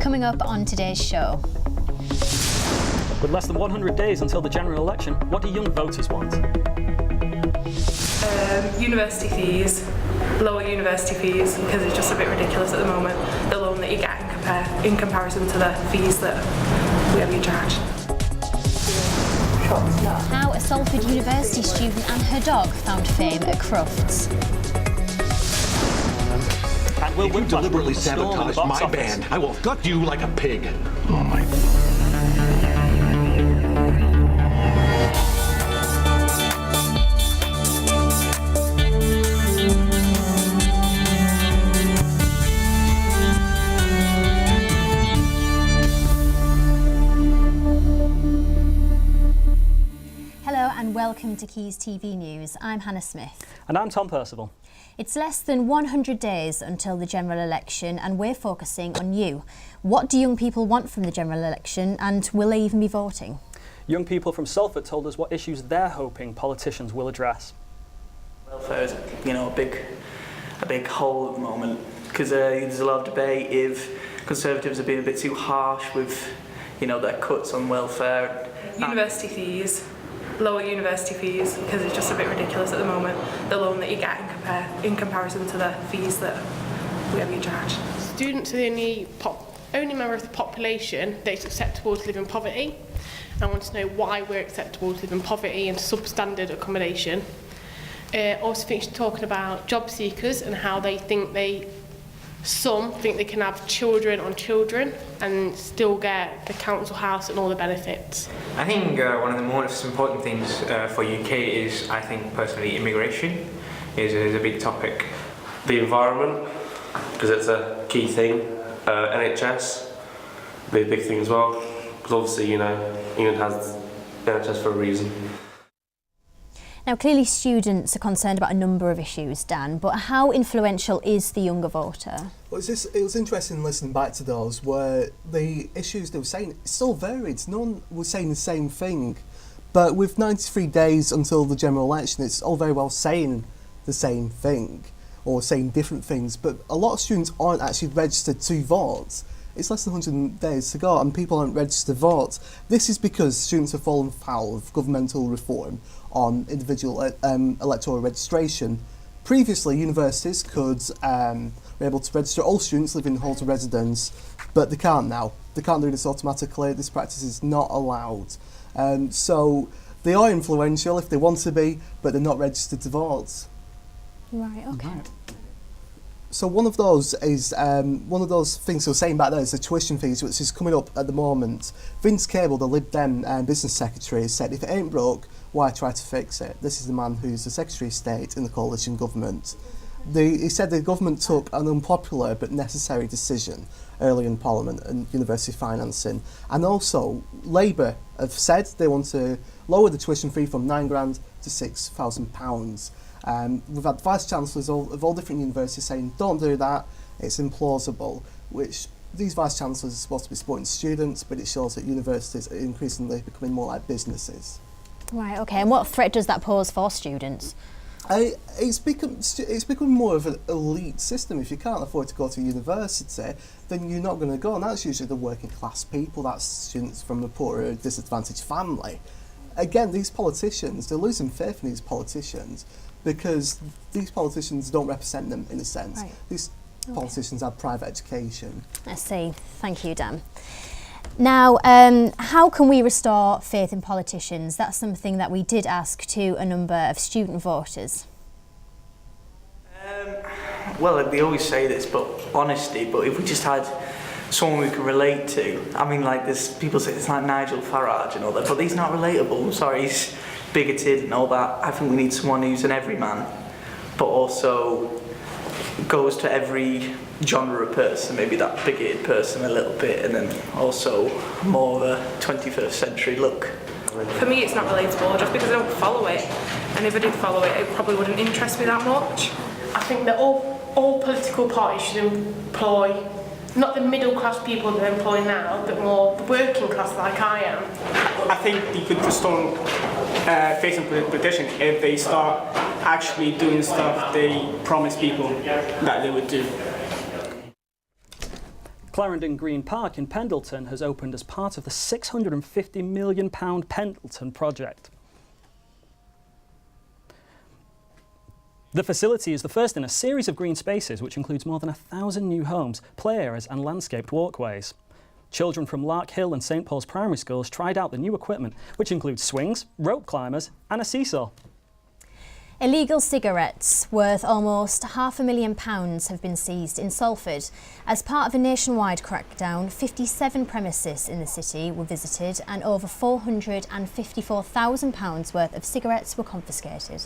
Coming up on today's show. With less than 100 days until the general election, what do young voters want? University fees, lower university fees, because it's just a bit ridiculous at the moment, the loan that you get in comparison to the fees that we have been charged. How a Salford University student and her dog found fame at Crufts. And will if you deliberately sabotage my band, I will gut you like a pig. Oh my... And welcome to Quays TV News. I'm Hannah Smith. And I'm Tom Percival. It's less than 100 days until the general election and we're focusing on you. What do young people want from the general election and will they even be voting? Young people from Salford told us what issues they're hoping politicians will address. Welfare is, a big hole at the moment because there's a lot of debate if Conservatives are being a bit too harsh with, their cuts on welfare. University fees. Lower university fees, because it's just a bit ridiculous at the moment, the loan that you get in comparison to the fees that we have been charged. Students are the only member of the population that is acceptable to live in poverty. I want to know why we're acceptable to live in poverty and substandard accommodation. Also think she's talking about job seekers and how some think they can have children on children and still get the council house and all the benefits. I think one of the most important things for UK is, I think personally, immigration is a big topic. The environment, because it's a key thing. NHS, the big thing as well, because obviously, England has the NHS for a reason. Now, clearly students are concerned about a number of issues, Dan, but how influential is the younger voter? Well, it was interesting listening back to those where the issues they were saying still varied. No one was saying the same thing. But with 93 days until the general election, it's all very well saying the same thing or saying different things. But a lot of students aren't actually registered to vote. It's less than 100 days to go and people aren't registered to vote. This is because students have fallen foul of governmental reform on individual electoral registration. Previously, universities were able to register all students living in halls of residence, but they can't now. They can't do this automatically. This practice is not allowed. So they are influential if they want to be, but they're not registered to vote. Right, okay. Right. So one of those things I was saying back there is the tuition fees, which is coming up at the moment. Vince Cable, the Lib Dem business secretary, said if it ain't broke, why try to fix it? This is the man who's the Secretary of State in the coalition government. He said the government took an unpopular but necessary decision early in Parliament and university financing. And also, Labour have said they want to lower the tuition fee from £9,000 to £6,000. We've had vice-chancellors of all different universities saying, don't do that, it's implausible, which these vice-chancellors are supposed to be supporting students, but it shows that universities are increasingly becoming more like businesses. Right, okay, and what threat does that pose for students? It's become more of an elite system. If you can't afford to go to university, then you're not going to go, and that's usually the working class people, that's students from a poorer, disadvantaged family. Again, these politicians, they're losing faith in these politicians because these politicians don't represent them in a sense. Right. These politicians have private education. I see. Thank you, Dan. Now, how can we restore faith in politicians? That's something that we did ask to a number of student voters. Well, they always say this, but honesty, but if we just had someone we can relate to, there's people say it's like Nigel Farage and all that, but he's not relatable. I'm sorry, he's bigoted and all that. I think we need someone who's an everyman, but also goes to every genre of person, maybe that bigoted person a little bit, and then also more of a 21st century look. For me, it's not relatable just because I don't follow it, and if I did follow it, it probably wouldn't interest me that much. I think that all political parties should employ not the middle class people they're employing now, but more the working class like I am. I think you could restore faith in politicians if they start actually doing stuff they promise people that they would do. Clarendon Green Park in Pendleton has opened as part of the £650 million Pendleton project. The facility is the first in a series of green spaces which includes more than 1,000 new homes, play areas and landscaped walkways. Children from Lark Hill and St Paul's primary schools tried out the new equipment, which includes swings, rope climbers and a seesaw. Illegal cigarettes worth almost £500,000 have been seized in Salford. As part of a nationwide crackdown, 57 premises in the city were visited and over £454,000 worth of cigarettes were confiscated.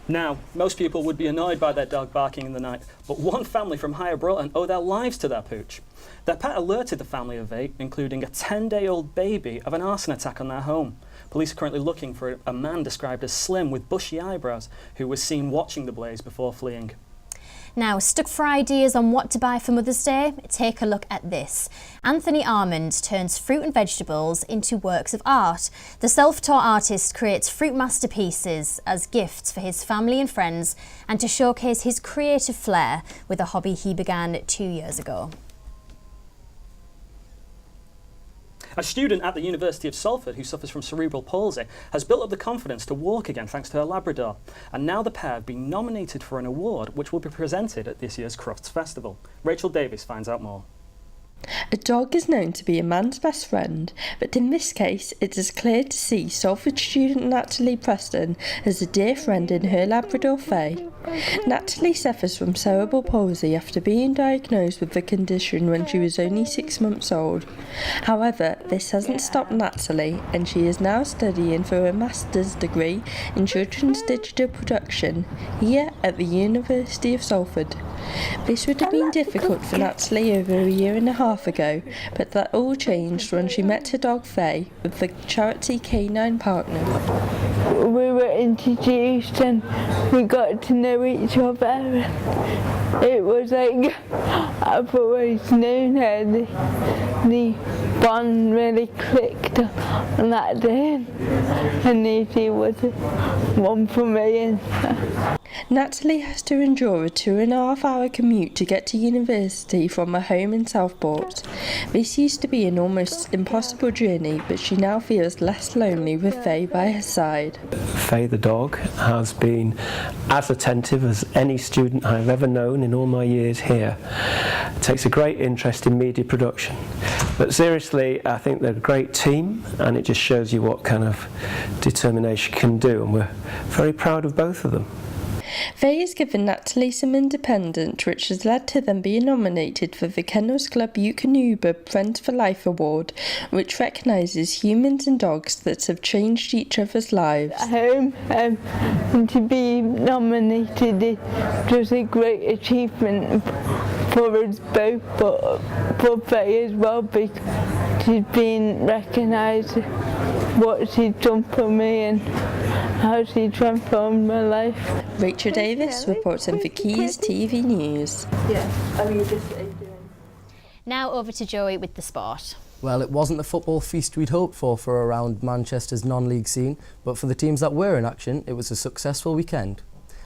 Now, most people would be annoyed by their dog barking in the night, but one family from Higher Broughton owe their lives to their pooch. Their pet alerted the family of 8, including a 10-day-old baby, of an arson attack on their home. Police are currently looking for a man described as slim with bushy eyebrows who was seen watching the blaze before fleeing. Now, stuck for ideas on what to buy for Mother's Day? Take a look at this. Anthony Armand turns fruit and vegetables into works of art. The self-taught artist creates fruit masterpieces as gifts for his family and friends and to showcase his creative flair with a hobby he began 2 years ago. A student at the University of Salford who suffers from cerebral palsy has built up the confidence to walk again thanks to her Labrador. And now the pair have been nominated for an award which will be presented at this year's Crufts Festival. Rachel Davies finds out more. A dog is known to be a man's best friend, but in this case it is clear to see Salford student Natalie Preston as a dear friend in her Labrador Faye. Natalie suffers from cerebral palsy after being diagnosed with the condition when she was only 6 months old. However, this hasn't stopped Natalie, and she is now studying for a master's degree in children's digital production here at the University of Salford. This would have been difficult for Natalie over a year and a half ago, but that all changed when she met her dog Faye with the charity canine partner. We were introduced and we got to know each other. It was like I've always known her. The bond really clicked on that day, and she was one for me. Natalie has to endure a 2.5-hour commute to get to university from her home in Southport. This used to be an almost impossible journey, but she now feels less lonely with Faye by her side. Faye the dog has been as attentive as any student I've ever known in all my years here. Takes a great interest in media production. But seriously, I think they're a great team, and it just shows you what kind of determination can do, and we're very proud of both of them. Faye has given Natalie some independence, which has led to them being nominated for the Kennels Club Eukanuba Friends for Life Award, which recognises humans and dogs that have changed each other's lives. And to be nominated is just a great achievement for us both, but for Faye as well, because she's been recognised what she's done for me and how she transformed my life. Rachel Davis reporting for Quays TV News. Now over to Joey with the sport. Well, it wasn't the football feast we'd hoped for around Manchester's non-league scene, but for the teams that were in action, it was a successful weekend.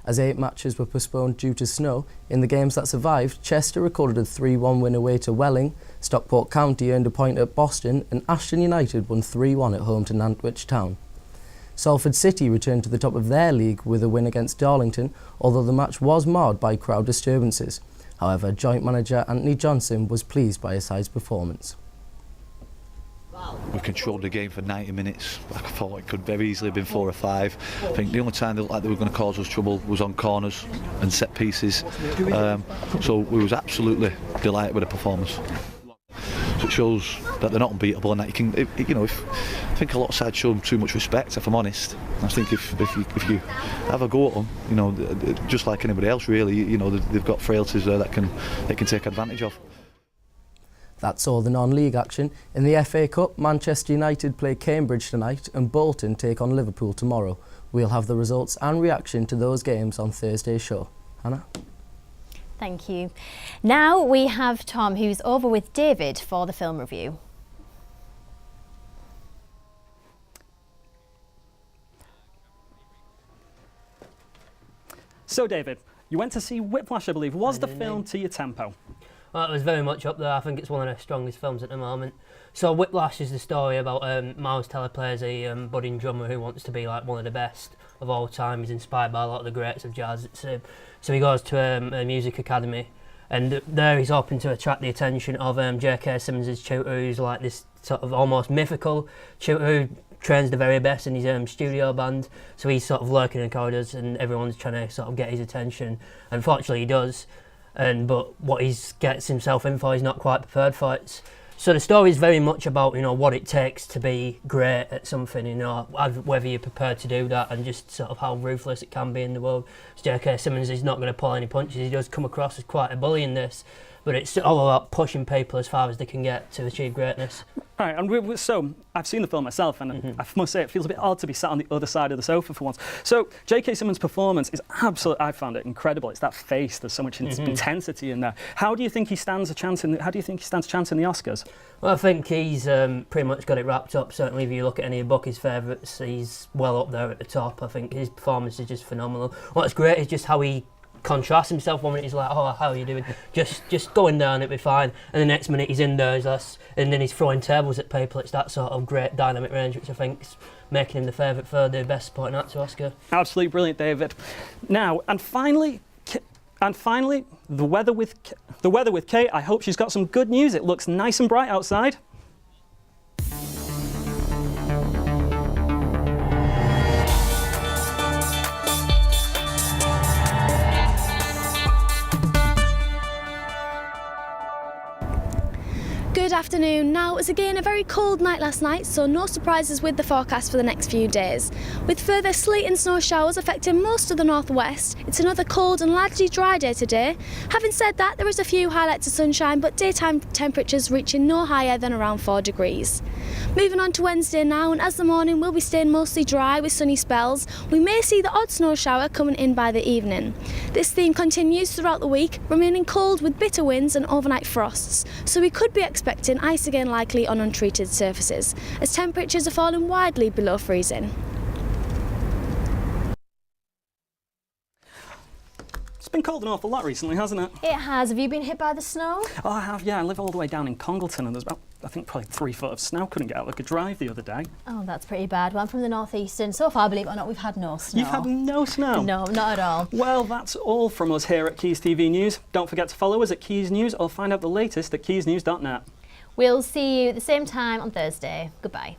As 8 matches were postponed due to snow, in the games that survived, Chester recorded a 3-1 win away to Welling, Stockport County earned a point at Boston, and Ashton United won 3-1 at home to Nantwich Town. Salford City returned to the top of their league with a win against Darlington, although the match was marred by crowd disturbances. However, joint manager Anthony Johnson was pleased by his side's performance. We controlled the game for 90 minutes. I thought it could very easily have been 4 or 5. I think the only time they looked like they were going to cause us trouble was on corners and set pieces. So we was absolutely delighted with the performance. So it shows that they're not unbeatable, and that you can, I think a lot of sides show them too much respect. If I'm honest, I think if you have a go at them, just like anybody else, really, they've got frailties there that they can take advantage of. That's all the non-league action. In the FA Cup, Manchester United play Cambridge tonight and Bolton take on Liverpool tomorrow. We'll have the results and reaction to those games on Thursday's show. Hannah? Thank you. Now we have Tom, who's over with David for the film review. So David, you went to see Whiplash, I believe. Was the film to your tempo? Well, it was very much up there. I think it's one of the strongest films at the moment. So Whiplash is the story about Miles Teller plays a budding drummer who wants to be like one of the best of all time. He's inspired by a lot of the greats of jazz. So he goes to a music academy, and there he's hoping to attract the attention of J.K. Simmons' tutor, who's like this sort of almost mythical tutor who trains the very best in his studio band. So he's sort of lurking in the corridors, and everyone's trying to sort of get his attention. Unfortunately, he does. But what he gets himself in for, he's not quite prepared for it. So the story is very much about, you know, what it takes to be great at something, you know, whether you're prepared to do that, and just sort of how ruthless it can be in the world. J.K. Simmons is not going to pull any punches. He does come across as quite a bully in this, but it's all about pushing people as far as they can get to achieve greatness. Right, and so I've seen the film myself, and I must say it feels a bit odd to be sat on the other side of the sofa for once. So J.K. Simmons' performance is absolutely, I found it incredible. It's that face. There's so much intensity in there. How do you think he stands a chance in the Oscars? Well, I think he's pretty much got it wrapped up. Certainly, if you look at any of Bucky's favourites, he's well up there at the top. I think his performance is just phenomenal. What's great is just how he contrasts himself. 1 minute he's like, oh, how are you doing? Just going down, it'll be fine. And the next minute he's in there, and then he's throwing tables at people. It's that sort of great dynamic range, which I think is making him the favourite for the Best Supporting Actor Oscar. Absolutely brilliant, David. Now, and finally, the weather with Kate. I hope she's got some good news. It looks nice and bright outside. Good afternoon. Now, it was again a very cold night last night, so no surprises with the forecast for the next few days. With further sleet and snow showers affecting most of the northwest, it's another cold and largely dry day today. Having said that, there is a few highlights of sunshine, but daytime temperatures reaching no higher than around 4 degrees. Moving on to Wednesday now, and as the morning will be staying mostly dry with sunny spells, we may see the odd snow shower coming in by the evening. This theme continues throughout the week, remaining cold with bitter winds and overnight frosts, so we could be expecting ice again likely on untreated surfaces, as temperatures are falling widely below freezing. It's been cold an awful lot recently, hasn't it? It has. Have you been hit by the snow? Oh, I have, yeah. I live all the way down in Congleton, and there's about, I think, probably 3 foot of snow. Couldn't get out like a drive the other day. Oh, that's pretty bad. Well, I'm from the northeast, and so far, believe it or not, we've had no snow. You've had no snow? No, not at all. Well, that's all from us here at Quays TV News. Don't forget to follow us at Quays News, or find out the latest at quaysnews.net. We'll see you at the same time on Thursday. Goodbye.